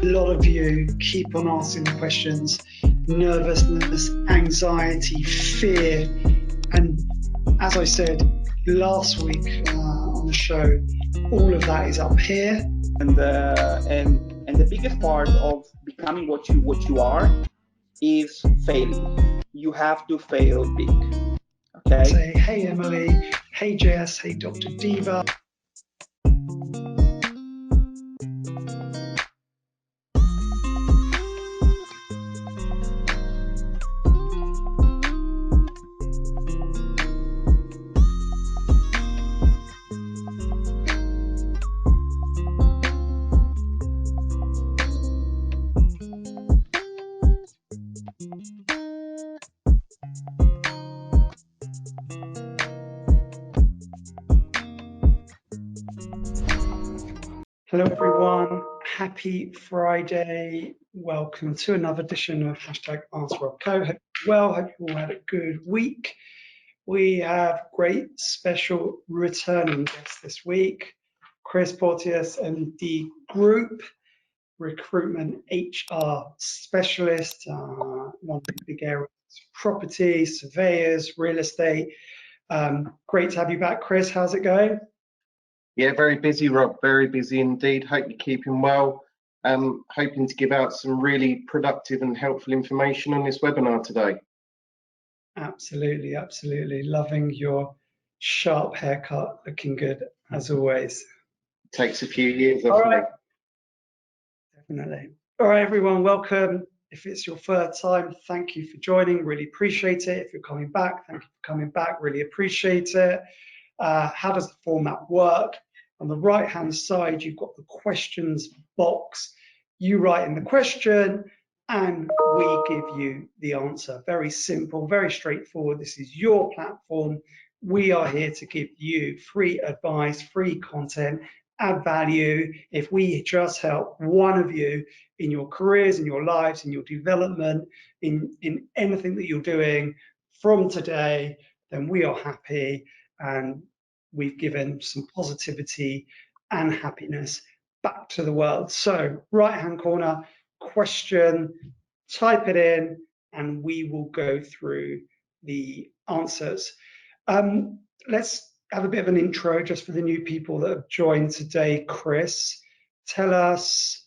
A lot of you keep on asking the questions, nervousness, anxiety, fear. And as I said last week on the show, all of that is up here. And the biggest part of becoming what you are is failing. You have to fail big. Okay. Say, hey Emily, hey Jess, hey Dr. Diva. Hello everyone, happy Friday. Welcome to another edition of #askrobco. Hope you're well, hope you all had a good week. We have great special returning guests this week. Chris Porteous, MD Group, recruitment HR specialist, one of the big areas, property, surveyors, real estate. Great to have you back, Chris. How's it going? Yeah, very busy, Rob. Very busy indeed. Hope you're keeping well. Hoping to give out some really productive and helpful information on this webinar today. Absolutely, absolutely. Loving your sharp haircut, looking good as always. Takes a few years, All right. Definitely. All right, everyone, welcome. If it's your third time, thank you for joining. Really appreciate it. If you're coming back, thank you for coming back. Really appreciate it. How does the format work? On the right-hand side, you've got the questions box. You write in the question and we give you the answer. Very simple, very straightforward. This is your platform. We are here to give you free advice, free content, add value. If we just help one of you in your careers, in your lives, in your development, in anything that you're doing from today, then we are happy, and we've given some positivity and happiness back to the world. So right-hand corner, question, type it in, and we will go through the answers. Let's have a bit of an intro just for the new people that have joined today. Chris, tell us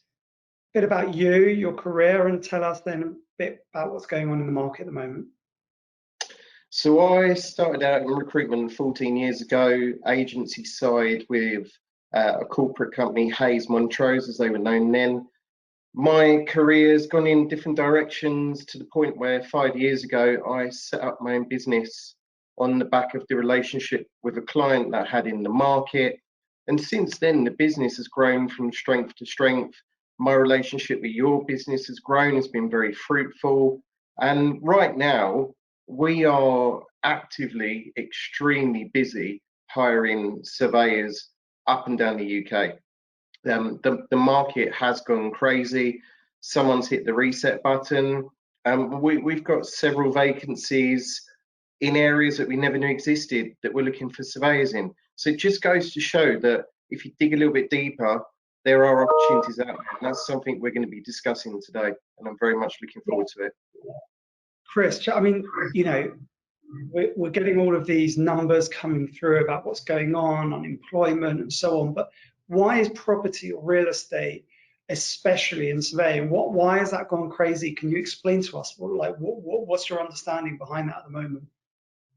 a bit about you, your career, and tell us then a bit about what's going on in the market at the moment. So I started out in recruitment 14 years ago, agency side with a corporate company, Hayes Montrose, as they were known then. My career's gone in different directions to the point where 5 years ago, I set up my own business on the back of the relationship with a client that I had in the market. And since then, the business has grown from strength to strength. My relationship with your business has grown, it's been very fruitful. And right now, we are actively extremely busy hiring surveyors up and down the UK. The market has gone crazy. Someone's hit the reset button. We've got several vacancies in areas that we never knew existed that we're looking for surveyors in. So it just goes to show that if you dig a little bit deeper, there are opportunities out there. And that's something we're going to be discussing today. And I'm very much looking forward to it. Chris, I mean, you know, we're getting all of these numbers coming through about what's going on, unemployment and so on, but why is property or real estate, especially in surveying, why has that gone crazy? Can you explain to us what's your understanding behind that at the moment?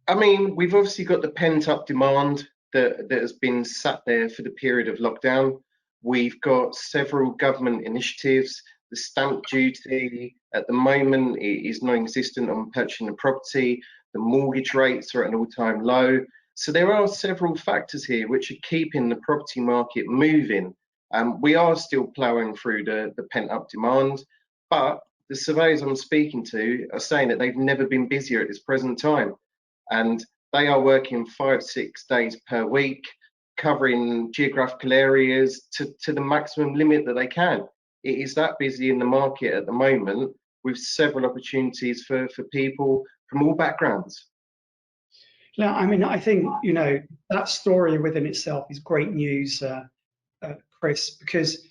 I mean, we've obviously got the pent-up demand that has been sat there for the period of lockdown. We've got several government initiatives. The stamp duty at the moment is non-existent on purchasing a property. The mortgage rates are at an all-time low. So there are several factors here which are keeping the property market moving. We are still ploughing through the pent-up demand, but the surveyors I'm speaking to are saying that they've never been busier at this present time. And they are working 5-6 days per week, covering geographical areas to the maximum limit that they can. It is that busy in the market at the moment, with several opportunities for people from all backgrounds. Yeah, I mean, I think, you know, that story within itself is great news, Chris, because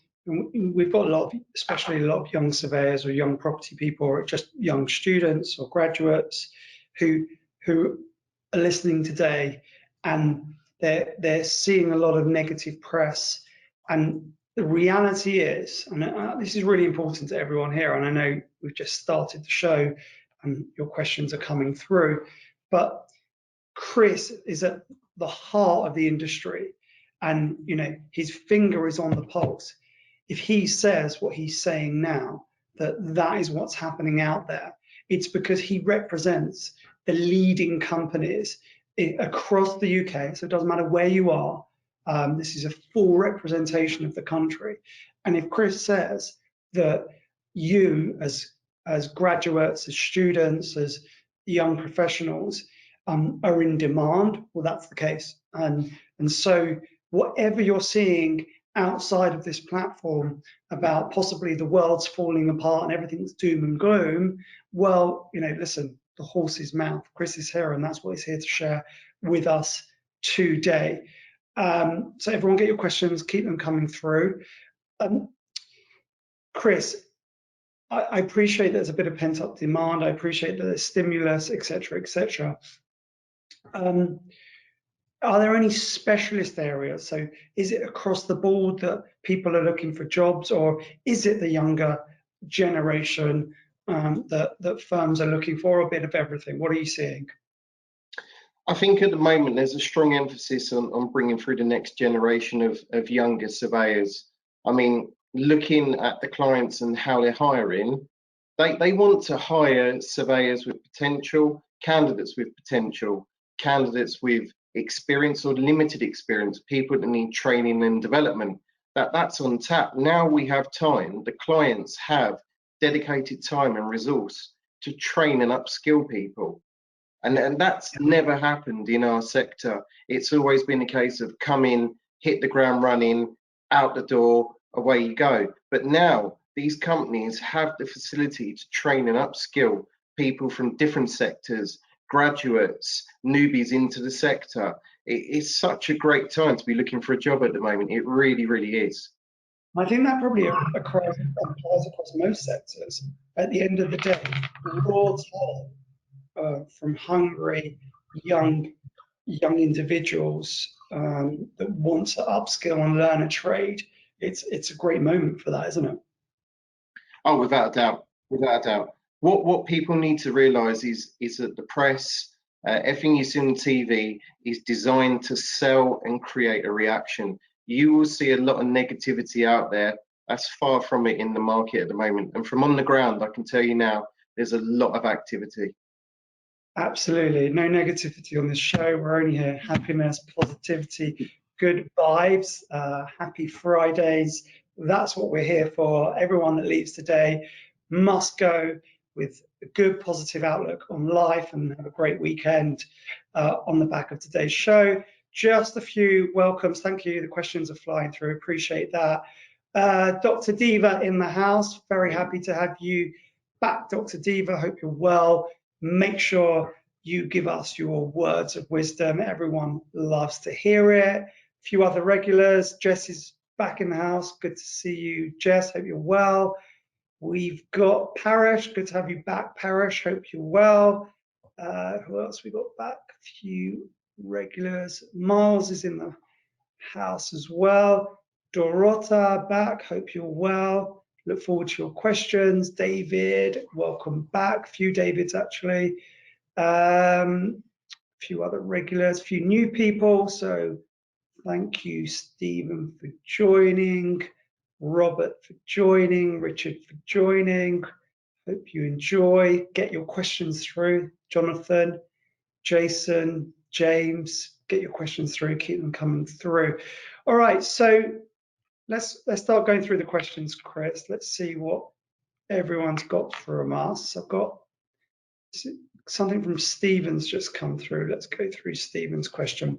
we've got a lot of, especially a lot of young surveyors or young property people, or just young students or graduates who are listening today, and they're seeing a lot of negative press. And the reality is, and this is really important to everyone here, and I know we've just started the show and your questions are coming through, but Chris is at the heart of the industry, and his finger is on the pulse. If he says what he's saying now, that is what's happening out there, it's because he represents the leading companies across the UK. So it doesn't matter where you are. This is a full representation of the country. And if Chris says that you, as graduates, as students, as young professionals, are in demand, well, that's the case. And so whatever you're seeing outside of this platform about possibly the world's falling apart and everything's doom and gloom, well, listen, the horse's mouth. Chris is here, and that's what he's here to share with us today. So everyone, get your questions, keep them coming through. Chris, I appreciate there's a bit of pent-up demand. I appreciate that there's stimulus, et cetera, et cetera. Are there any specialist areas? So is it across the board that people are looking for jobs, or is it the younger generation that firms are looking for, a bit of everything? What are you seeing? I think at the moment there's a strong emphasis on bringing through the next generation of younger surveyors. I mean, looking at the clients and how they're hiring, they want to hire surveyors with potential, candidates with potential, candidates with experience or limited experience, people that need training and development. That's on tap. Now we have time, the clients have dedicated time and resource to train and upskill people. And that's never happened in our sector. It's always been a case of come in, hit the ground running, out the door, away you go. But now these companies have the facility to train and upskill people from different sectors, graduates, newbies into the sector. It's such a great time to be looking for a job at the moment. It really, really is. I think that probably applies across most sectors. At the end of the day, raw talent from hungry young individuals that want to upskill and learn a trade, it's a great moment for that, isn't it? Oh, without a doubt, without a doubt. What people need to realise is that the press, everything you see on TV, is designed to sell and create a reaction. You will see a lot of negativity out there. That's far from it in the market at the moment. And from on the ground, I can tell you now, there's a lot of activity. Absolutely. No negativity on this show. We're only here. Happiness, positivity, good vibes, happy Fridays. That's what we're here for. Everyone that leaves today must go with a good positive outlook on life and have a great weekend on the back of today's show. Just a few welcomes. Thank you. The questions are flying through. Appreciate that. Dr. Diva in the house. Very happy to have you back, Dr. Diva. Hope you're well. Make sure you give us your words of wisdom. Everyone loves to hear it. A few other regulars. Jess is back in the house. Good to see you, Jess. Hope you're well. We've got Parish. Good to have you back, Parish. Hope you're well. Who else we got back? A few regulars. Miles is in the house as well. Dorota back. Hope you're well. Look forward to your questions. David, welcome back. A few Davids actually. A few other regulars, a few new people. So thank you, Stephen, for joining. Robert for joining. Richard for joining. Hope you enjoy. Get your questions through. Jonathan, Jason, James, get your questions through. Keep them coming through. All right, so let's start going through the questions, Chris. Let's see what everyone's got from us. I've got something from Stephen's just come through. Let's go through Stephen's question.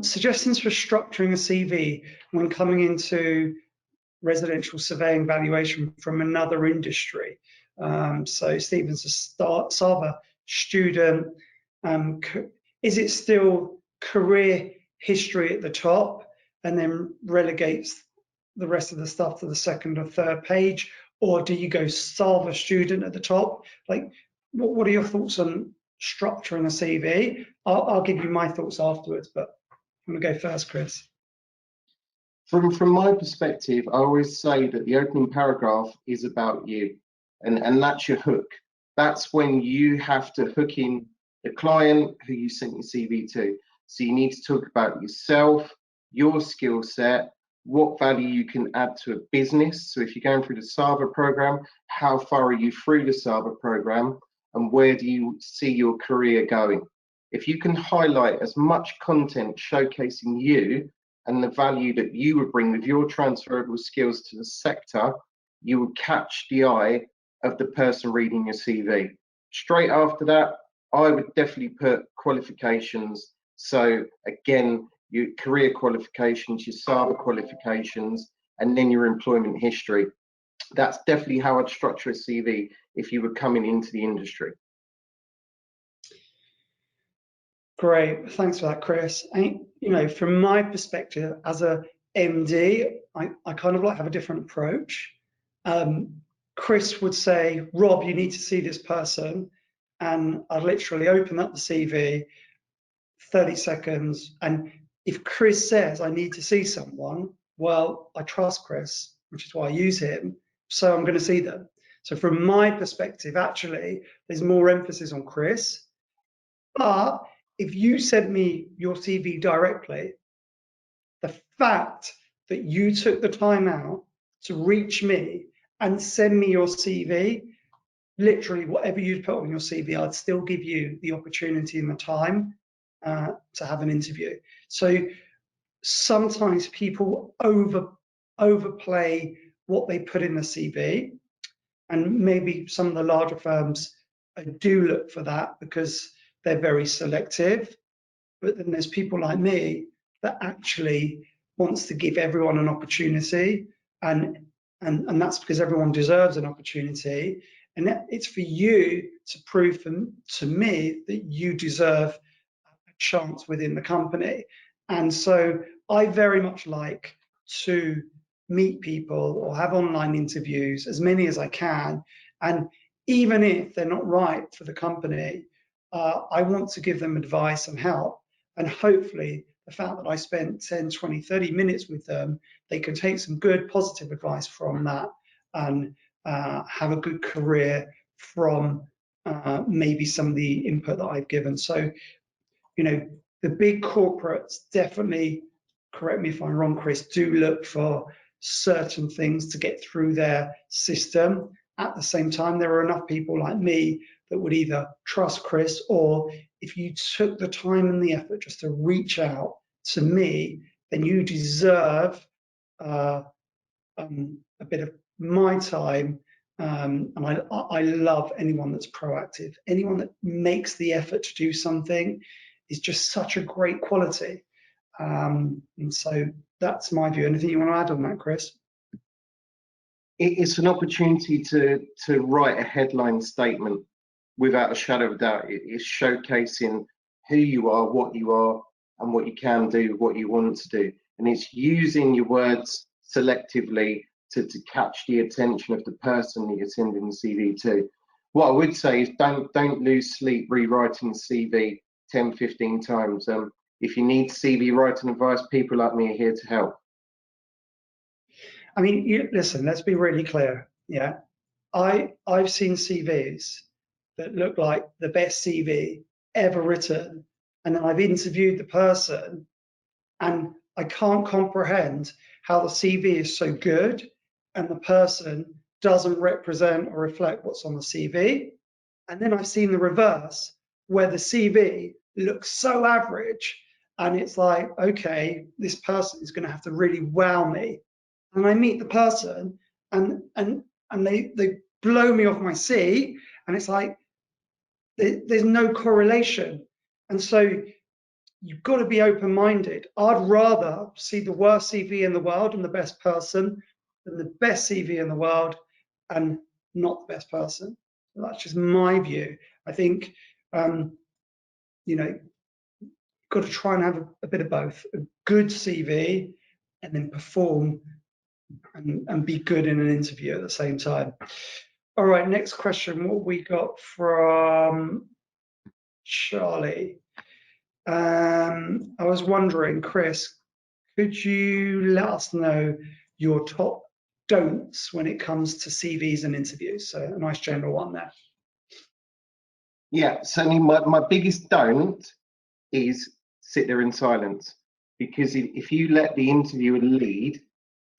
Suggestions for structuring a CV when coming into residential surveying valuation from another industry. So Stephen's a Sava student. Is it still career history at the top and then relegates the rest of the stuff to the second or third page, or do you go solve a student at the top? Like, what are your thoughts on structuring a CV? I'll give you my thoughts afterwards, but I'm gonna go first, Chris. From my perspective, I always say that the opening paragraph is about you, and that's your hook. That's when you have to hook in the client who you sent your CV to. So you need to talk about yourself, your skill set, what value you can add to a business. So if you're going through the SAVA program, how far are you through the SAVA program, and where do you see your career going? If you can highlight as much content showcasing you and the value that you would bring with your transferable skills to the sector, you would catch the eye of the person reading your CV. Straight after that, I would definitely put qualifications. So again, your career qualifications, your SAVA qualifications, and then your employment history. That's definitely how I'd structure a CV if you were coming into the industry. Great, thanks for that, Chris. And, you know, from my perspective as a MD, I kind of like have a different approach. Chris would say, Rob, you need to see this person. And I'd literally open up the CV, 30 seconds. And if Chris says I need to see someone, well, I trust Chris, which is why I use him. So I'm going to see them. So from my perspective, actually, there's more emphasis on Chris. But if you sent me your CV directly, the fact that you took the time out to reach me and send me your CV, literally whatever you'd put on your CV, I'd still give you the opportunity and the time to have an interview. So sometimes people overplay what they put in the CV, and maybe some of the larger firms do look for that because they're very selective. But then there's people like me that actually wants to give everyone an opportunity, and that's because everyone deserves an opportunity. And it's for you to prove to me that you deserve a chance within the company. And so I very much like to meet people or have online interviews, as many as I can. And even if they're not right for the company, I want to give them advice and help. And hopefully the fact that I spent 10, 20, 30 minutes with them, they can take some good positive advice from that and have a good career from maybe some of the input that I've given. So, you know, the big corporates definitely, correct me if I'm wrong, Chris, do look for certain things to get through their system. At the same time, there are enough people like me that would either trust Chris, or if you took the time and the effort just to reach out to me, then you deserve a bit of my time. And I love anyone that's proactive. Anyone that makes the effort to do something is just such a great quality. And so that's my view. Anything you want to add on that, Chris? It's an opportunity to write a headline statement without a shadow of a doubt. It's showcasing who you are, and what you can do, what you want to do. And it's using your words selectively to catch the attention of the person that you're sending the CV to. What I would say is don't lose sleep rewriting the CV 10, 15 times. If you need CV writing advice, people like me are here to help. I mean, listen, let's be really clear. Yeah, I've seen CVs that look like the best CV ever written, and then I've interviewed the person, and I can't comprehend how the CV is so good and the person doesn't represent or reflect what's on the CV. And then I've seen the reverse, where the CV looks so average, and it's like, okay, this person is going to have to really wow me. And I meet the person, and they blow me off my seat, and it's like there's no correlation. And so you've got to be open-minded. I'd rather see the worst CV in the world and the best person than the best CV in the world and not the best person. So that's just my view. I think you know, you've got to try and have a bit of both: a good CV and then perform and be good in an interview at the same time. All right, next question. What we got from Charlie? I was wondering, Chris, could you let us know your top don'ts when it comes to CVs and interviews? So a nice general one there. Yeah, certainly my biggest don't is sit there in silence, because if you let the interviewer lead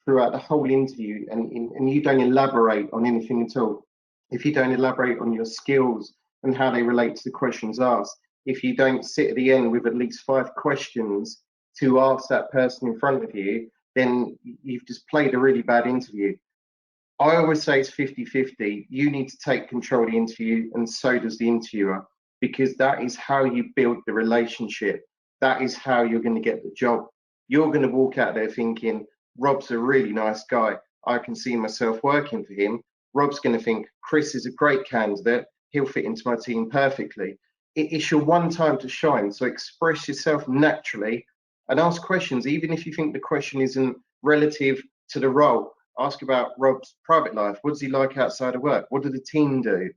throughout the whole interview and you don't elaborate on anything at all, if you don't elaborate on your skills and how they relate to the questions asked, if you don't sit at the end with at least 5 questions to ask that person in front of you, then you've just played a really bad interview. I always say it's 50-50. You need to take control of the interview, and so does the interviewer, because that is how you build the relationship. That is how you're going to get the job. You're going to walk out there thinking, Rob's a really nice guy. I can see myself working for him. Rob's going to think, Chris is a great candidate. He'll fit into my team perfectly. It's your one time to shine. So express yourself naturally and ask questions, even if you think the question isn't relative to the role. Ask about Rob's private life. What does he like outside of work? What do the team do?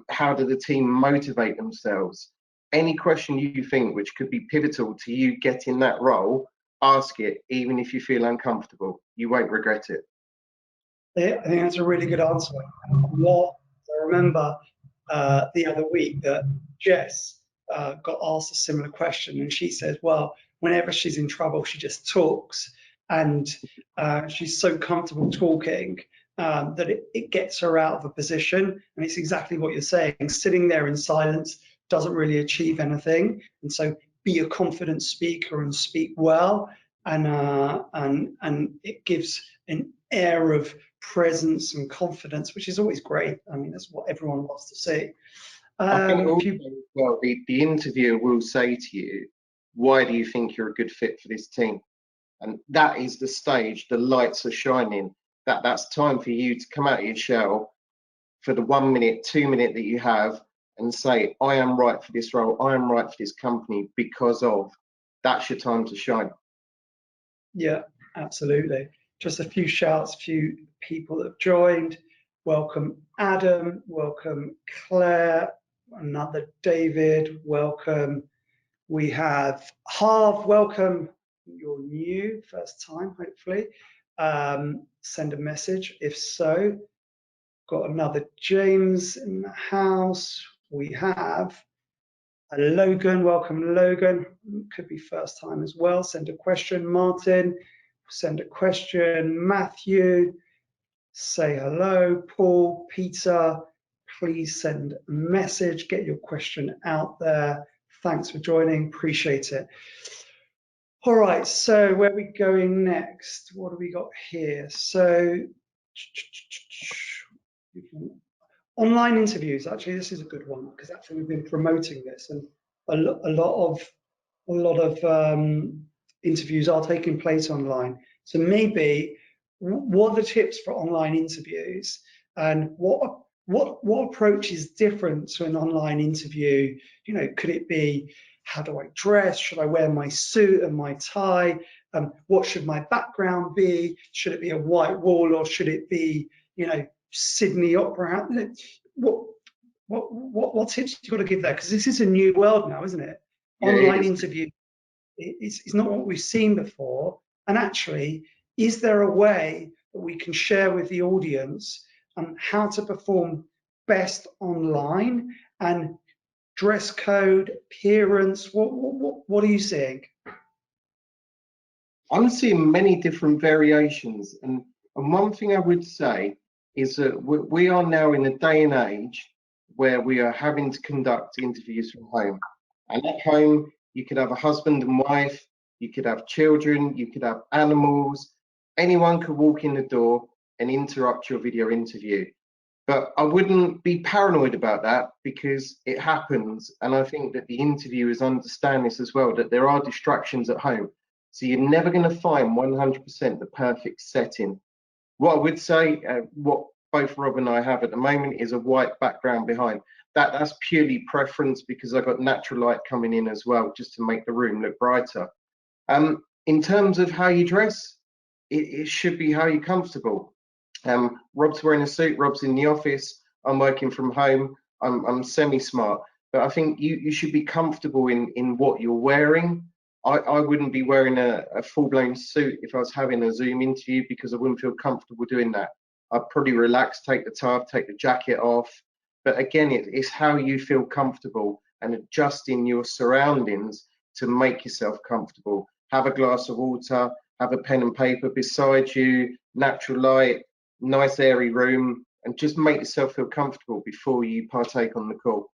How do the team motivate themselves? Any question you think which could be pivotal to you getting that role, ask it, even if you feel uncomfortable. You won't regret it. Yeah, I think that's a really good answer. I remember the other week that Jess got asked a similar question, and she says, well, whenever she's in trouble, she just talks, and she's so comfortable talking that it gets her out of a position. And it's exactly what you're saying. Sitting there in silence doesn't really achieve anything. And so be a confident speaker and speak well, and it gives an air of presence and confidence, which is always great. I mean, that's what everyone wants to see. I think also, well, the interviewer will say to you, why do you think you're a good fit for this team? And that is the stage, the lights are shining. That's time for you to come out of your shell for the 1 minute, 2 minute that you have, and say, I am right for this role, I am right for this company because of. That's your time to shine. Yeah, absolutely. Just a few shouts, a few people that have joined. Welcome Adam, welcome Claire, another David, welcome. We have Harv, welcome. You're new, first time, hopefully. Send a message if so. Got another James in the house. We have a Logan, welcome Logan. Could be first time as well. Send a question. Martin, send a question. Matthew, say hello. Paul, Peter, please send a message. Get your question out there. Thanks for joining, appreciate it. All right, so where are we going next? What do we got here? So online interviews, actually, this is a good one because actually we've been promoting this, and a lot of interviews are taking place online. So maybe what are the tips for online interviews, and what approach is different to an online interview? You know, could it be, how do I dress? Should I wear my suit and my tie? What should my background be? Should it be a white wall, or should it be, you know, Sydney Opera House? What tips you got to give there? Because this is a new world now, isn't it? Yeah, Online interview, it's not what we've seen before. And actually, is there a way that we can share with the audience how to perform best online, and dress code, appearance? What are you seeing? I'm seeing many different variations, and one thing I would say is that we are now in a day and age where we are having to conduct interviews from home. And at home, you could have a husband and wife, you could have children, you could have animals. Anyone could walk in the door and interrupt your video interview. But I wouldn't be paranoid about that, because it happens. And I think that the interviewers understand this as well, that there are distractions at home. So you're never going to find 100% the perfect setting. What I would say, what both Rob and I have at the moment, is a white background behind. That's purely preference, because I've got natural light coming in as well, just to make the room look brighter. In terms of how you dress, it should be how you're comfortable. Rob's wearing a suit, Rob's in the office, I'm working from home, I'm semi-smart, but I think you should be comfortable in what you're wearing. I wouldn't be wearing a full-blown suit if I was having a Zoom interview, because I wouldn't feel comfortable doing that. I'd probably relax, take the tie off, take the jacket off. But again, it's how you feel comfortable and adjusting your surroundings to make yourself comfortable. Have a glass of water, have a pen and paper beside you, natural light, nice airy room, and just make yourself feel comfortable before you partake on the call.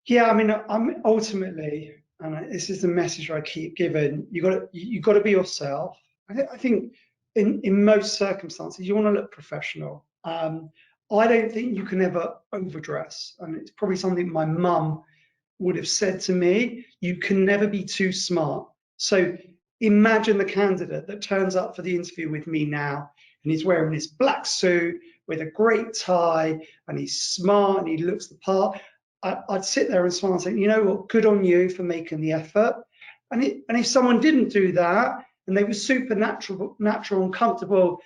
Yeah, I mean, I'm ultimately, and this is the message I keep giving. You got to be yourself. I think in most circumstances you want to look professional. I don't think you can ever overdress, and it's probably something my mum would have said to me. You can never be too smart. So imagine the candidate that turns up for the interview with me now, and he's wearing this black suit with a great tie, and he's smart and he looks the part. I'd sit there and smile and say, you know what, good on you for making the effort. And if someone didn't do that and they were super natural and comfortable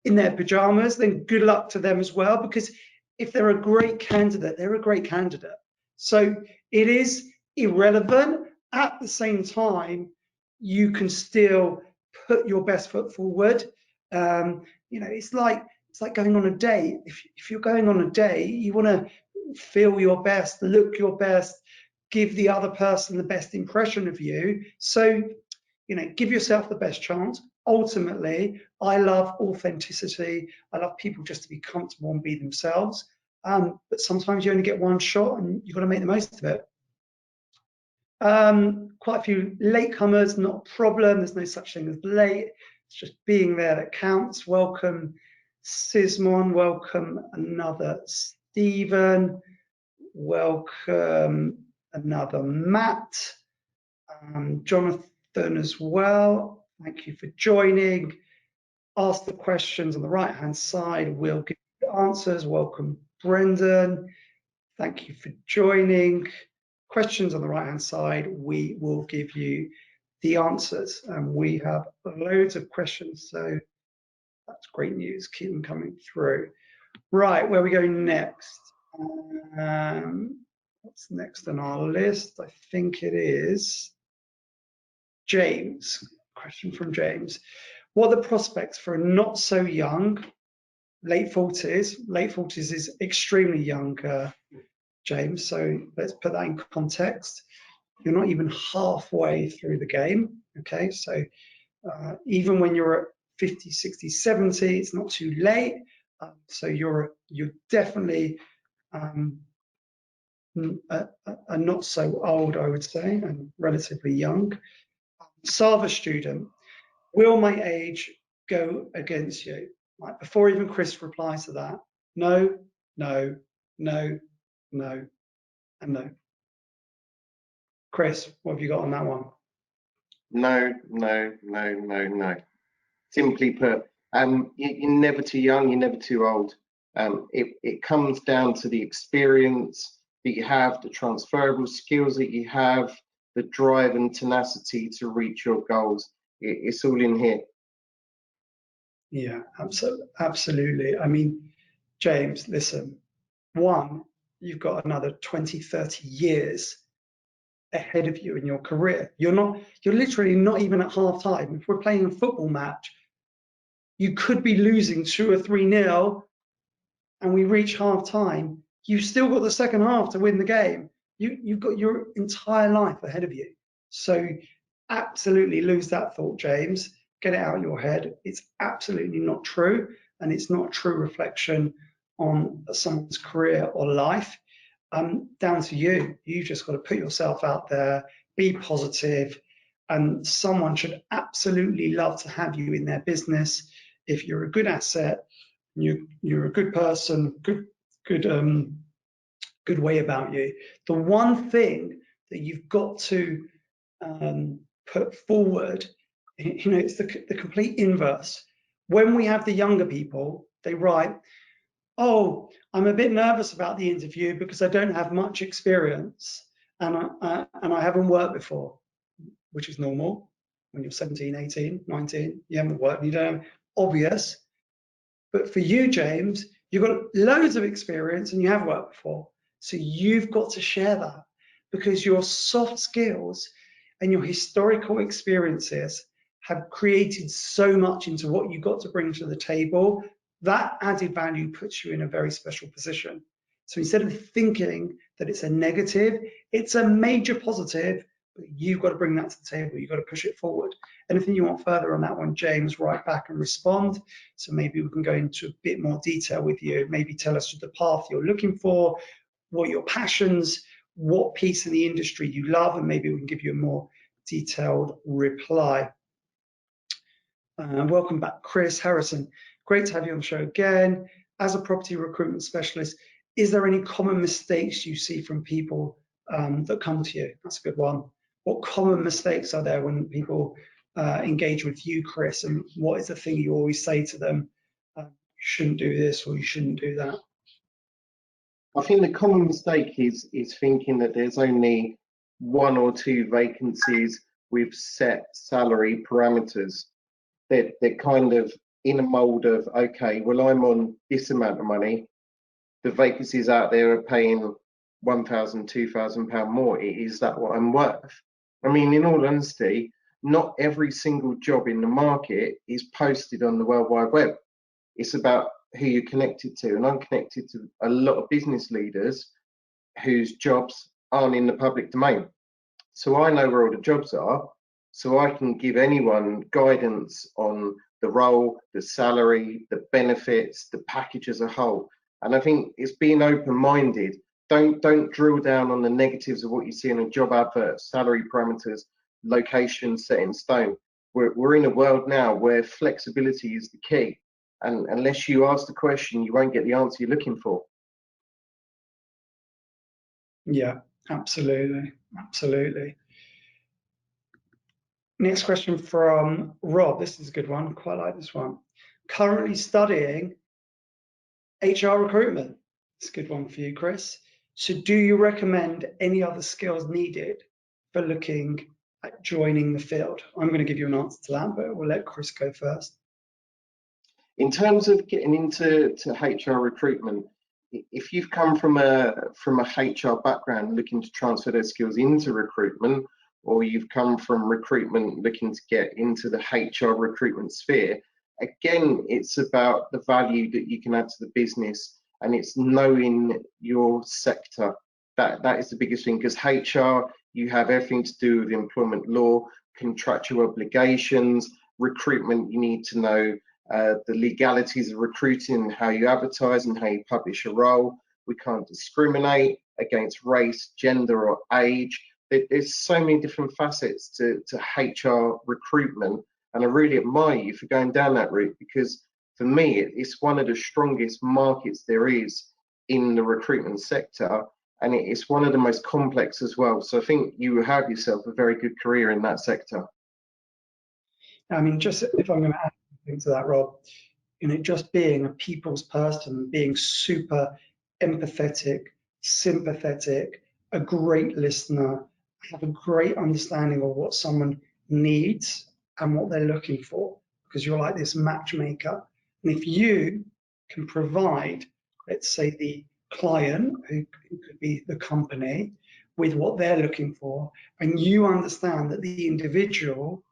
in their pajamas, then good luck to them as well. Because if they're a great candidate, they're a great candidate. So it is irrelevant. At the same time, you can still put your best foot forward. It's like going on a date. If you're going on a date, you want to feel your best, look your best, give the other person the best impression of you. So, give yourself the best chance. Ultimately, I love authenticity. I love people just to be comfortable and be themselves. But sometimes you only get one shot and you've got to make the most of it. Quite a few latecomers, not a problem. There's no such thing as late. It's just being there that counts. Welcome, Sismon. Welcome, another Stephen. Welcome, another Matt. Jonathan as well. Thank you for joining. Ask the questions on the right-hand side. We'll give you the answers. Welcome, Brendan. Thank you for joining. Questions on the right-hand side. We will give you the answers. And we have loads of questions, so that's great news. Keep them coming through. Right, where are we going next? What's next on our list? I think it is James. Question from James. What are the prospects for a not so young, late 40s? Late 40s is extremely young, James. So let's put that in context. You're not even halfway through the game. Okay, so even when you're at 50, 60, 70, it's not too late. So you're definitely are not so old, I would say, and relatively young. Sava student, will my age go against you? Right, before even Chris replies to that, no, no, no, no, and no. Chris, what have you got on that one? No, no, no, no, no. Simply put, you're never too young, you're never too old. It comes down to the experience that you have, the transferable skills that you have, the drive and tenacity to reach your goals. It's all in here. Yeah, absolutely. I mean, James, listen, one, you've got another 20, 30 years ahead of you in your career. You're literally not even at half time. If we're playing a football match, you could be losing 2 or 3-0 and we reach half time. You've still got the second half to win the game. You've got your entire life ahead of you. So absolutely lose that thought, James. Get it out of your head. It's absolutely not true, and it's not a true reflection on someone's career or life. Down to you. You just got to put yourself out there, be positive, and someone should absolutely love to have you in their business. If you're a good asset, you're a good person, good way about you. The one thing that you've got to put forward, it's the complete inverse. When we have the younger people, they write, oh, I'm a bit nervous about the interview because I don't have much experience and I haven't worked before, which is normal. when you're 17, 18, 19, you haven't worked, you don't have obvious. But for you, James, you've got loads of experience and you have worked before. So you've got to share that, because your soft skills and your historical experiences have created so much into what you've got to bring to the table. That added value puts you in a very special position. So instead of thinking that it's a negative, it's a major positive, but you've got to bring that to the table. You've got to push it forward. Anything you want further on that one, James, write back and respond. So maybe we can go into a bit more detail with you. Maybe tell us the path you're looking for, what your passions, what piece in the industry you love, and maybe we can give you a more detailed reply. Welcome back, Chris Harrison. Great to have you on the show again. As a property recruitment specialist, is there any common mistakes you see from people that come to you? That's a good one. What common mistakes are there when people engage with you, Chris, and what is the thing you always say to them? You shouldn't do this or you shouldn't do that. I think the common mistake is thinking that there's only 1 or 2 vacancies with set salary parameters. They're kind of in a mold of, okay, well, I'm on this amount of money. The vacancies out there are paying £1,000, £2,000 more. Is that what I'm worth? I mean, in all honesty, not every single job in the market is posted on the World Wide Web. It's about who you're connected to. And I'm connected to a lot of business leaders whose jobs aren't in the public domain. So I know where all the jobs are, so I can give anyone guidance on the role, the salary, the benefits, the package as a whole. And I think it's being open-minded. Don't drill down on the negatives of what you see in a job advert, salary parameters, location set in stone. We're in a world now where flexibility is the key. And unless you ask the question, you won't get the answer you're looking for. Yeah, absolutely, absolutely. Next question from Rob. This is a good one. Quite like this one. Currently studying HR recruitment. It's a good one for you, Chris. So do you recommend any other skills needed for looking at joining the field? I'm going to give you an answer to that, but we'll let Chris go first. In terms of getting into HR recruitment, if you've come from a HR background looking to transfer those skills into recruitment, or you've come from recruitment looking to get into the HR recruitment sphere, again, it's about the value that you can add to the business, and it's knowing your sector. That is the biggest thing, because HR, you have everything to do with employment law, contractual obligations. Recruitment, you need to know the legalities of recruiting, how you advertise and how you publish a role. We can't discriminate against race, gender or age. There's so many different facets to HR recruitment, and I really admire you for going down that route, because for me it's one of the strongest markets there is in the recruitment sector, and it's one of the most complex as well. So I think you have yourself a very good career in that sector. I mean, just if I'm going to add something to that, Rob, you know, just being a people's person, being super empathetic, sympathetic, a great listener, have a great understanding of what someone needs and what they're looking for, because you're like this matchmaker. And if you can provide, let's say, the client, who could be the company, with what they're looking for, and you understand that the individual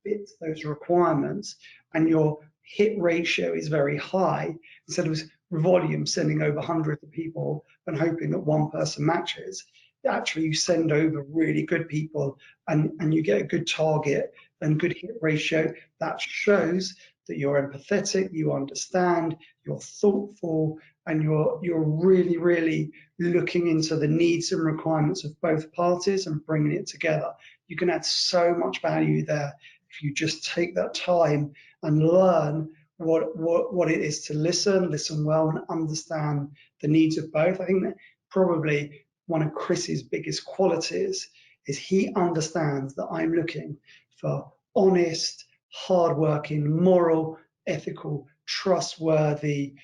fits those requirements, and your hit ratio is very high, instead of volume sending over hundreds of people and hoping that one person matches, actually you send over really good people and you get a good target and good hit ratio. That shows that you're empathetic, you understand, you're thoughtful, and you're really, really looking into the needs and requirements of both parties and bringing it together. You can add so much value there if you just take that time and learn what it is to listen well, and understand the needs of both. I think that probably one of Chris's biggest qualities is he understands that I'm looking for honest, hardworking, moral, ethical, trustworthy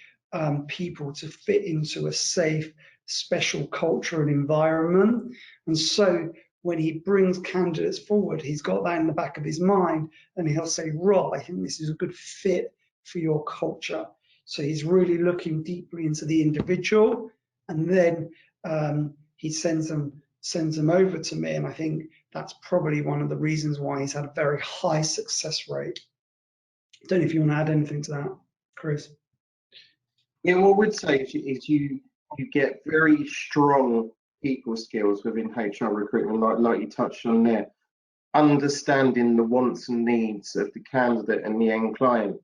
people to fit into a safe, special culture and environment. And so when he brings candidates forward, he's got that in the back of his mind, and he'll say, right, I think this is a good fit for your culture. So he's really looking deeply into the individual, and then he sends them over to me. And I think that's probably one of the reasons why he's had a very high success rate. I don't know if you want to add anything to that, Chris. Yeah, what I would say is you get very strong people skills within HR recruitment, like you touched on there, understanding the wants and needs of the candidate and the end client.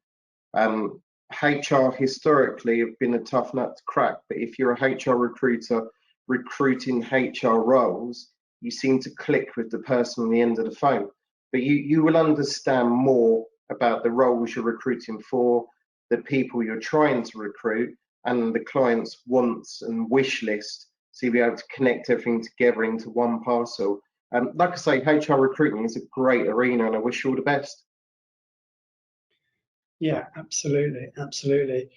HR historically have been a tough nut to crack, but if you're a HR recruiter recruiting HR roles, you seem to click with the person on the end of the phone. But you will understand more about the roles you're recruiting for, the people you're trying to recruit, and the client's wants and wish list, so you'll be able to connect everything together into one parcel. Like I say, HR recruitment is a great arena, and I wish you all the best. Yeah, absolutely, absolutely.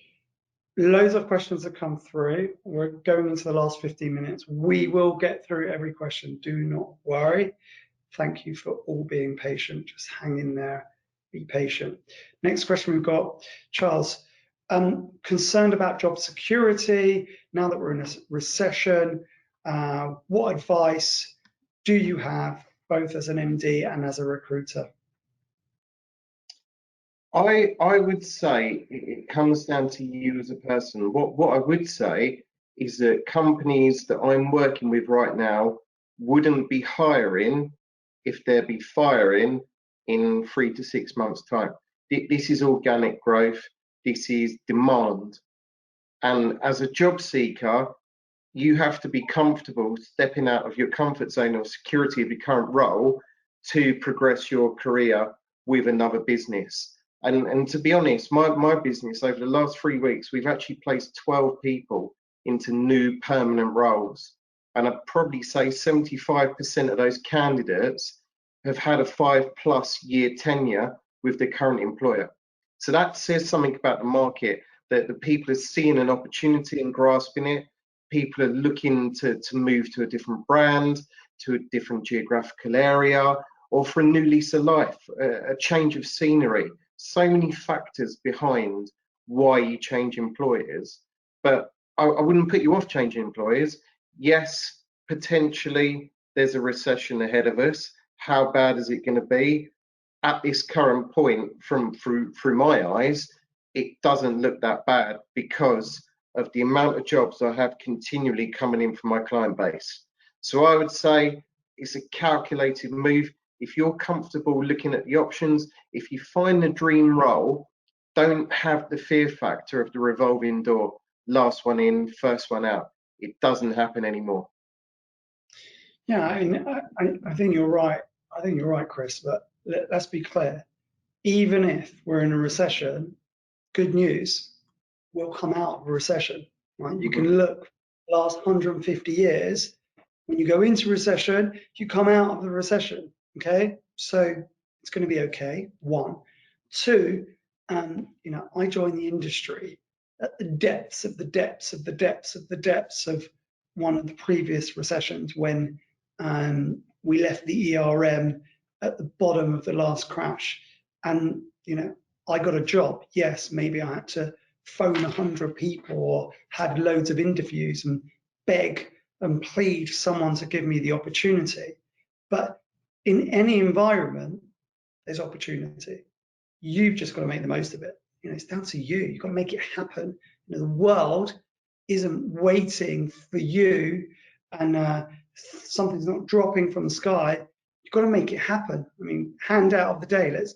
Loads of questions have come through. We're going into the last 15 minutes. We will get through every question. Do not worry. Thank you for all being patient. Just hang in there. Be patient. Next question we've got, Charles. Concerned about job security now that we're in a recession. What advice do you have, both as an MD and as a recruiter? I would say it comes down to you as a person. What I would say is that companies that I'm working with right now wouldn't be hiring if they'd be firing in 3 to 6 months' time. This is organic growth. This is demand. And as a job seeker, you have to be comfortable stepping out of your comfort zone or security of your current role to progress your career with another business. And to be honest, my business over the last 3 weeks, we've actually placed 12 people into new permanent roles. And I'd probably say 75% of those candidates have had a 5+ year tenure with their current employer. So that says something about the market, that the people are seeing an opportunity and grasping it. People are looking to move to a different brand, to a different geographical area, or for a new lease of life, a change of scenery. So many factors behind why you change employers, but I wouldn't put you off changing employers. Yes, potentially there's a recession ahead of us. How bad is it going to be? At this current point, through my eyes, it doesn't look that bad because of the amount of jobs I have continually coming in from my client base. So I would say it's a calculated move. If you're comfortable looking at the options, if you find the dream role, don't have the fear factor of the revolving door, last one in, first one out. It doesn't happen anymore. Yeah, I think you're right. I think you're right, Chris, but let's be clear. Even if we're in a recession, good news, we'll come out of a recession. Right? You can look last 150 years. When you go into recession, you come out of the recession. Okay, so it's going to be okay. One, two. I joined the industry at the depths of the depths of the depths of the depths of one of the previous recessions when we left the ERM at the bottom of the last crash. And I got a job. Yes, maybe I had to phone 100 people or had loads of interviews and beg and plead someone to give me the opportunity. But in any environment, there's opportunity. You've just got to make the most of it. It's down to you. You've got to make it happen. The world isn't waiting for you, and something's not dropping from the sky. You've got to make it happen. I mean, hand out of the day. Let's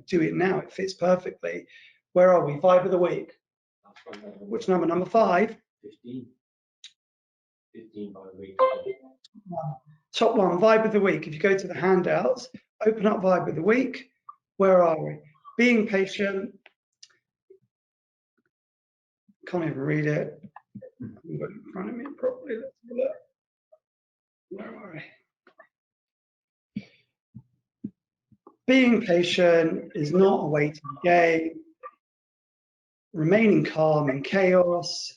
do it now. It fits perfectly. Where are we? Vibe of the week. Which number? Number 5. 15 by the week. Top one, vibe of the week. If you go to the handouts, open up vibe of the week. Where are we? Being patient. Can't even read it. I haven't got it in front of me properly. Let's have a look. Where are we? Being patient is not a waiting game. Remaining calm in chaos.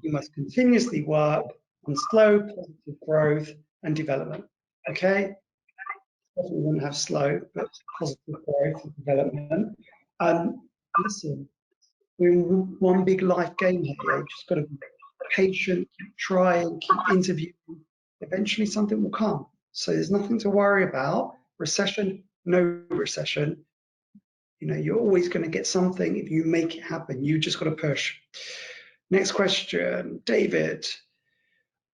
You must continuously work on slow, positive growth and development. Okay, definitely wouldn't have slow, but positive growth and development. Listen, we're in one big life game here. You just got to be patient, keep trying, keep interviewing. Eventually, something will come. So there's nothing to worry about. Recession, no recession. You know, you're always going to get something if you make it happen. You just got to push. Next question, David.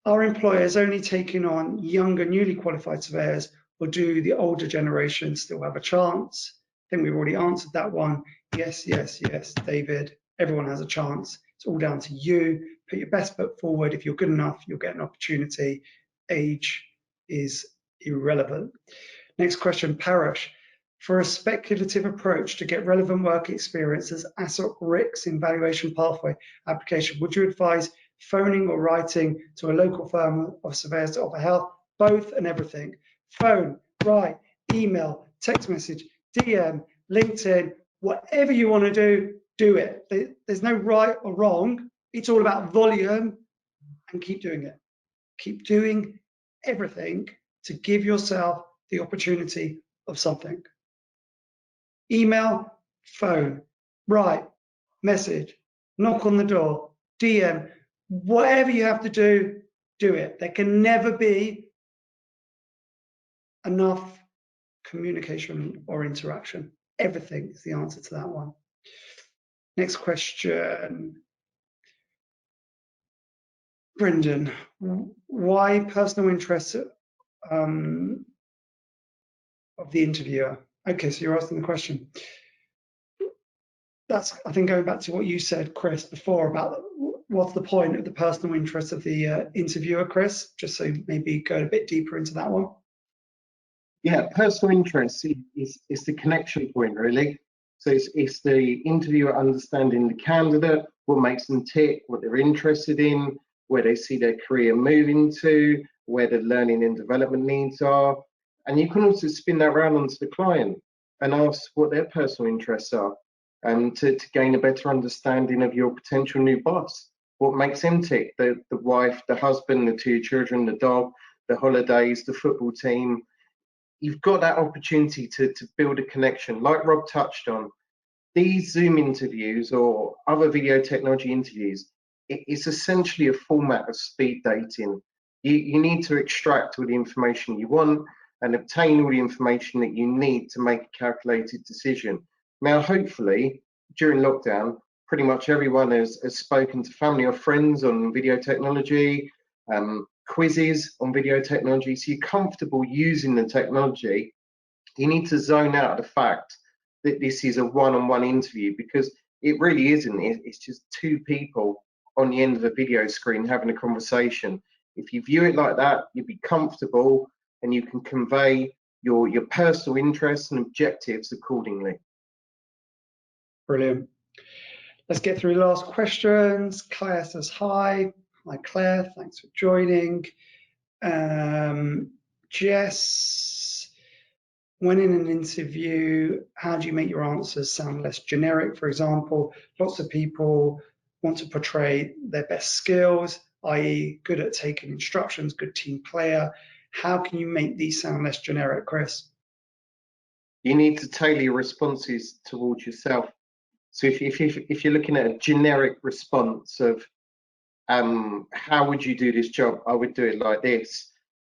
Are employers only taking on younger, newly qualified surveyors, or do the older generation still have a chance? I think we've already answered that one. Yes, yes, yes, David. Everyone has a chance. It's all down to you. Put your best foot forward. If you're good enough, you'll get an opportunity. Age is irrelevant. Next question, Parash. For a speculative approach to get relevant work experience as MRICS in valuation pathway application, would you advise phoning or writing to a local firm of surveyors to offer help? Both and everything. Phone, write, email, text message, DM, LinkedIn, whatever you want to do it. There's no right or wrong. It's all about volume, and keep doing it. Keep doing everything to give yourself the opportunity of something. Email, phone, write, message, knock on the door, DM, whatever you have to do it. There can never be enough communication or interaction. Everything is the answer to that one. Next question. Brendan, why personal interest of the interviewer? Okay, so you're asking the question. That's, I think, going back to what you said, Chris, before about what's the point of the personal interest of the interviewer, Chris, just so maybe go a bit deeper into that one. Yeah, personal interest is the connection point, really. So it's the interviewer understanding the candidate, what makes them tick, what they're interested in, where they see their career moving to, where the learning and development needs are. And you can also spin that around onto the client and ask what their personal interests are, and to gain a better understanding of your potential new boss. What makes them tick, the wife, the husband, the two children, the dog, the holidays, the football team. You've got that opportunity to build a connection. Like Rob touched on, these Zoom interviews or other video technology interviews, it's essentially a format of speed dating. You need to extract all the information you want and obtain all the information that you need to make a calculated decision. Now, hopefully, during lockdown, pretty much everyone has spoken to family or friends on video technology, quizzes on video technology, so you're comfortable using the technology. You need to zone out the fact that this is a one-on-one interview, because it really isn't. It's just two people on the end of a video screen having a conversation. If you view it like that, you'll be comfortable and you can convey your personal interests and objectives accordingly. Brilliant. Let's get through the last questions. Claire says hi. Hi, Claire. Thanks for joining. Jess, when in an interview, how do you make your answers sound less generic? For example, lots of people want to portray their best skills, i.e. good at taking instructions, good team player. How can you make these sound less generic, Chris? You need to tailor your responses towards yourself. So if you're looking at a generic response of how would you do this job, I would do it like this.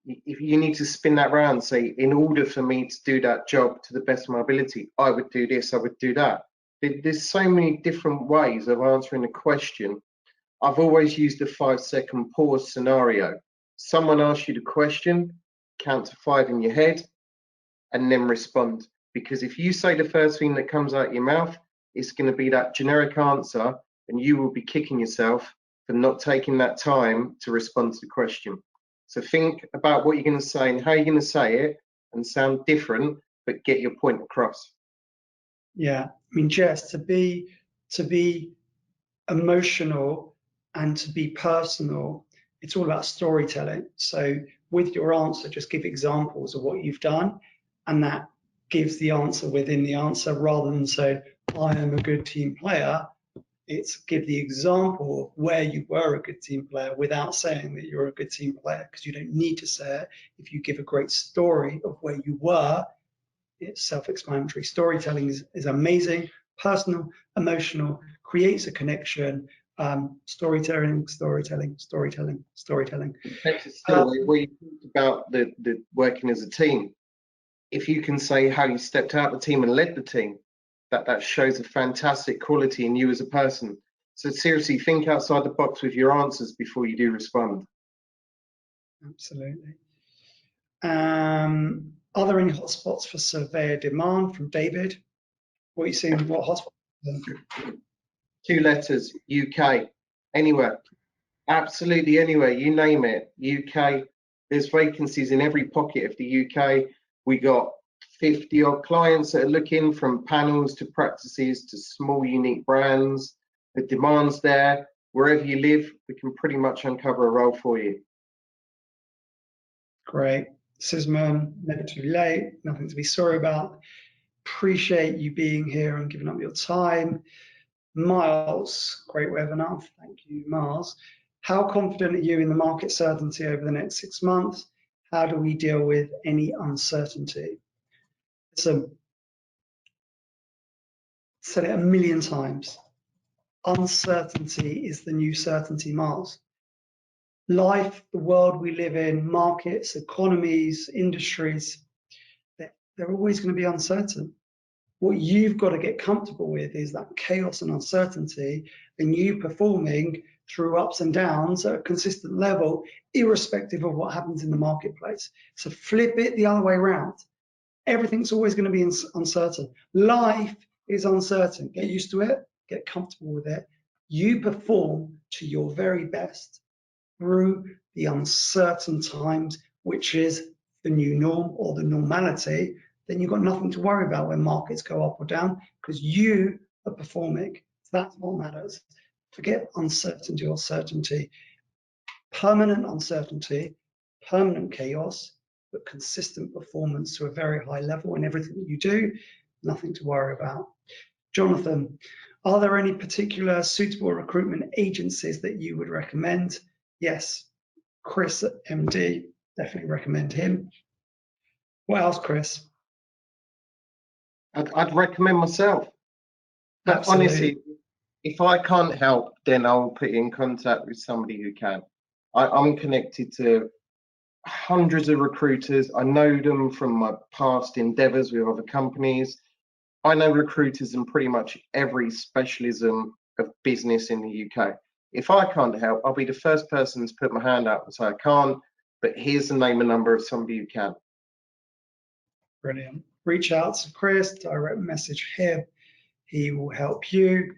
If you need to spin that around, say, in order for me to do that job to the best of my ability, I would do this, I would do that. There's so many different ways of answering a question. I've always used the 5-second pause scenario. Someone asks you the question, count to 5 in your head, and then respond. Because if you say the first thing that comes out of your mouth, it's going to be that generic answer, and you will be kicking yourself for not taking that time to respond to the question. So think about what you're going to say and how you're going to say it, and sound different, but get your point across. Yeah, I mean, Jess, to be emotional and to be personal, it's all about storytelling. So with your answer, just give examples of what you've done, and that gives the answer within the answer, rather than say, I am a good team player. It's give the example of where you were a good team player without saying that you're a good team player, because you don't need to say it. If you give a great story of where you were, it's self-explanatory. Storytelling is amazing, personal, emotional, creates a connection. Storytelling. Better still, we talked about the working as a team. If you can say how you stepped out the team and led the team, that shows a fantastic quality in you as a person. So seriously, think outside the box with your answers before you do respond. Absolutely. Are there any hotspots for surveyor demand from David? What are you seeing? What hotspots? 2 letters, UK, anywhere, absolutely anywhere, you name it, UK. There's vacancies in every pocket of the UK. We got 50 odd clients that are looking, from panels to practices to small unique brands. The demand's there. Wherever you live, we can pretty much uncover a role for you. Great. Sisman, never too late, nothing to be sorry about. Appreciate you being here and giving up your time. Miles, great webinar. Thank you, Miles. How confident are you in the market certainty over the next 6 months? How do we deal with any uncertainty? So, said it a million times. Uncertainty is the new certainty, Miles. Life, the world we live in, markets, economies, industries, they're always going to be uncertain. What you've got to get comfortable with is that chaos and uncertainty, and you performing through ups and downs at a consistent level, irrespective of what happens in the marketplace. So flip it the other way around. Everything's always going to be uncertain. Life is uncertain. Get used to it, get comfortable with it. You perform to your very best through the uncertain times, which is the new norm or the normality. Then you've got nothing to worry about when markets go up or down, because you are performing. That's what matters. Forget uncertainty or certainty. Permanent uncertainty, permanent chaos, but consistent performance to a very high level in everything that you do, nothing to worry about. Jonathan, are there any particular suitable recruitment agencies that you would recommend? Yes, Chris at MD, definitely recommend him. What else, Chris? I'd recommend myself. But Absolutely. honestly, if I can't help, then I'll put you in contact with somebody who can. I'm connected to hundreds of recruiters. I know them from my past endeavors with other companies. I know recruiters in pretty much every specialism of business in the UK. If I can't help, I'll be the first person to put my hand up and say I can't, but here's the name and number of somebody who can. Brilliant. Reach out to Chris, direct message him. He will help you.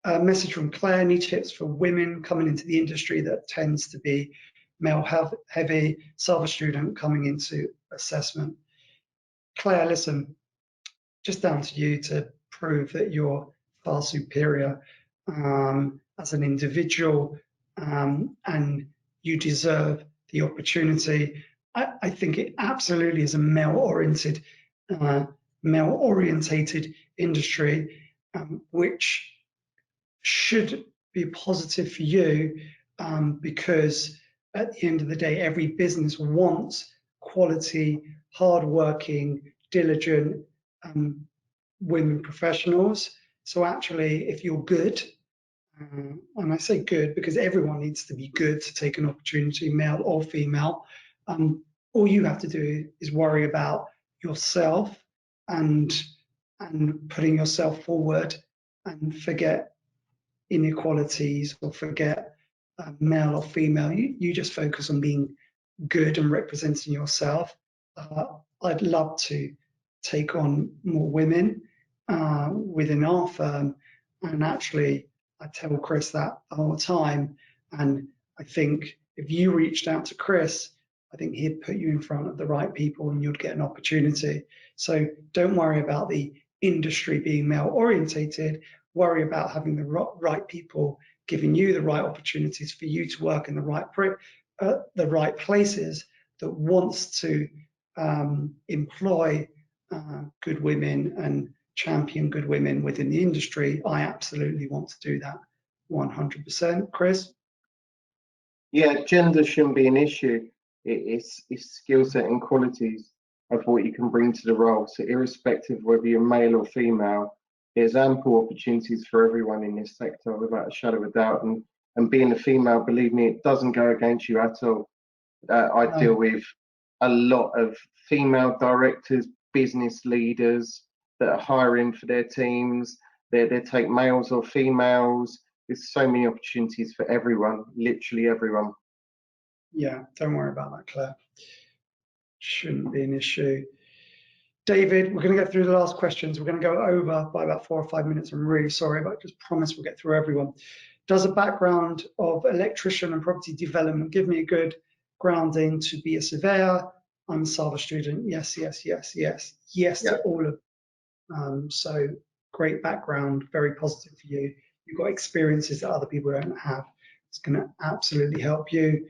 A message from Claire, any tips for women coming into the industry that tends to be male heavy, self student coming into assessment? Claire, listen, just down to you to prove that you're far superior as an individual, and you deserve the opportunity. I think it absolutely is a male-orientated industry, which should be positive for you, because at the end of the day, every business wants quality, hardworking, diligent women professionals. So actually, if you're good, and I say good because everyone needs to be good to take an opportunity, male or female, all you have to do is worry about yourself and putting yourself forward, and forget inequalities or forget male or female. You just focus on being good and representing yourself. I'd love to take on more women within our firm, and actually I tell Chris that all the time, and I think if you reached out to Chris, I think he'd put you in front of the right people and you'd get an opportunity. So don't worry about the industry being male orientated, worry about having the right people giving you the right opportunities for you to work in the right places that wants to employ good women and champion good women within the industry. I absolutely want to do that. 100%. Chris? Yeah, gender shouldn't be an issue. It's skill set and qualities of what you can bring to the role. So irrespective of whether you're male or female, there's ample opportunities for everyone in this sector without a shadow of a doubt. And being a female, believe me, it doesn't go against you at all. I deal with a lot of female directors, business leaders that are hiring for their teams. They take males or females. There's so many opportunities for everyone, literally everyone. Yeah, don't worry about that, Claire. Shouldn't be an issue. David, we're going to get through the last questions. We're going to go over by about 4 or 5 minutes. I'm really sorry, but I just promise we'll get through everyone. Does a background of electrician and property development give me a good grounding to be a surveyor? I'm a Sava student. Yes, yes, yes, yes, yes to all of them. So great background, very positive for you. You've got experiences that other people don't have. It's going to absolutely help you.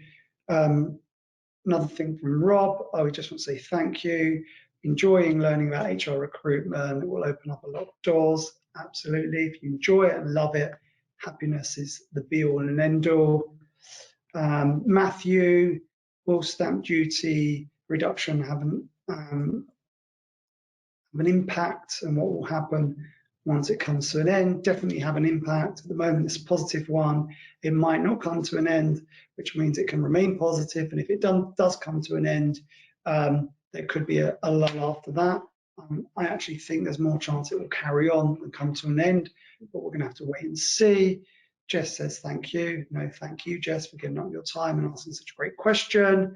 Another thing from Rob, I would just want to say thank you. Enjoying learning about HR recruitment. It will open up a lot of doors. Absolutely. If you enjoy it and love it, happiness is the be all and end all. Matthew, will stamp duty reduction have an impact, and what will happen once it comes to an end? Definitely have an impact. At the moment, it's a positive one. It might not come to an end, which means it can remain positive. And if it does come to an end, there could be a lull after that. I actually think there's more chance it will carry on and come to an end, but we're going to have to wait and see. Jess says thank you. No, thank you, Jess, for giving up your time and asking such a great question.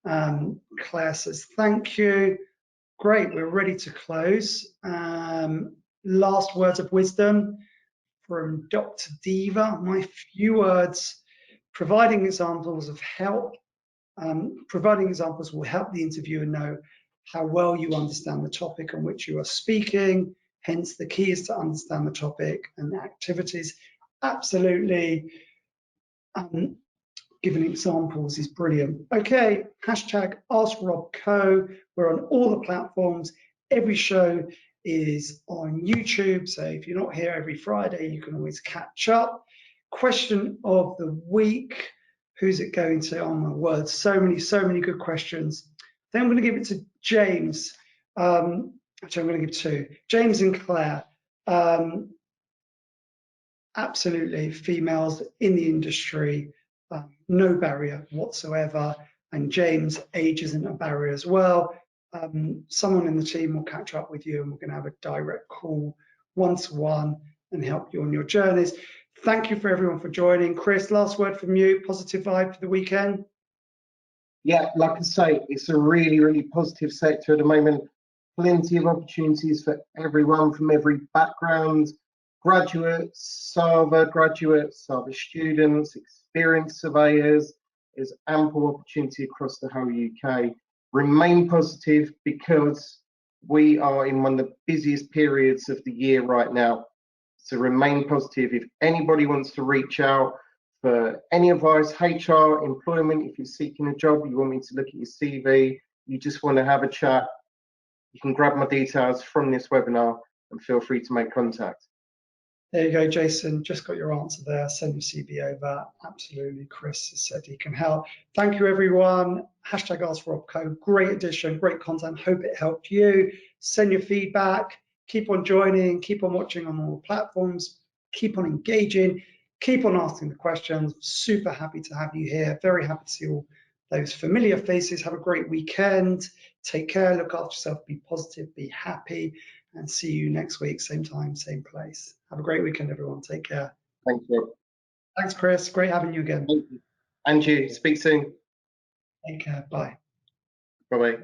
Claire says thank you. Great, we're ready to close. Last words of wisdom from Dr. Diva. My few words: providing examples of help. Providing examples will help the interviewer know how well you understand the topic on which you are speaking. Hence, the key is to understand the topic and the activities. Absolutely. Giving examples is brilliant. Okay, hashtag askrobco. We're on all the platforms. Every show is on YouTube. So if you're not here every Friday, you can always catch up. Question of the week. Who's it going to? Oh my word, so many good questions. Then I'm going to give it to James. Actually, I'm going to give two. James and Claire. Absolutely, females in the industry, no barrier whatsoever. And James, age isn't a barrier as well. Someone in the team will catch up with you and we're going to have a direct call one-to-one and help you on your journeys. Thank you for everyone for joining. Chris, last word from you, positive vibe for the weekend? Yeah, like I say, it's a really positive sector at the moment. Plenty of opportunities for everyone from every background. Graduates, Sava graduates, Sava students, experienced surveyors. There's ample opportunity across the whole UK. Remain positive because we are in one of the busiest periods of the year right now. So remain positive. If anybody wants to reach out for any advice, HR, employment, if you're seeking a job, you want me to look at your CV, you just want to have a chat, you can grab my details from this webinar and feel free to make contact. There you go, Jason. Just got your answer there. Send your CV over. Absolutely. Chris has said he can help. Thank you, everyone. Hashtag AskRobco. Great addition, great content. Hope it helped you. Send your feedback. Keep on joining. Keep on watching on all platforms. Keep on engaging. Keep on asking the questions. Super happy to have you here. Very happy to see all those familiar faces. Have a great weekend. Take care. Look after yourself. Be positive. Be happy. And see you next week, same time, same place. Have a great weekend, everyone. Take care. Thank you. Thanks, Chris. Great having you again. Thank you. And you. Speak soon. Take care. Bye. Bye-bye.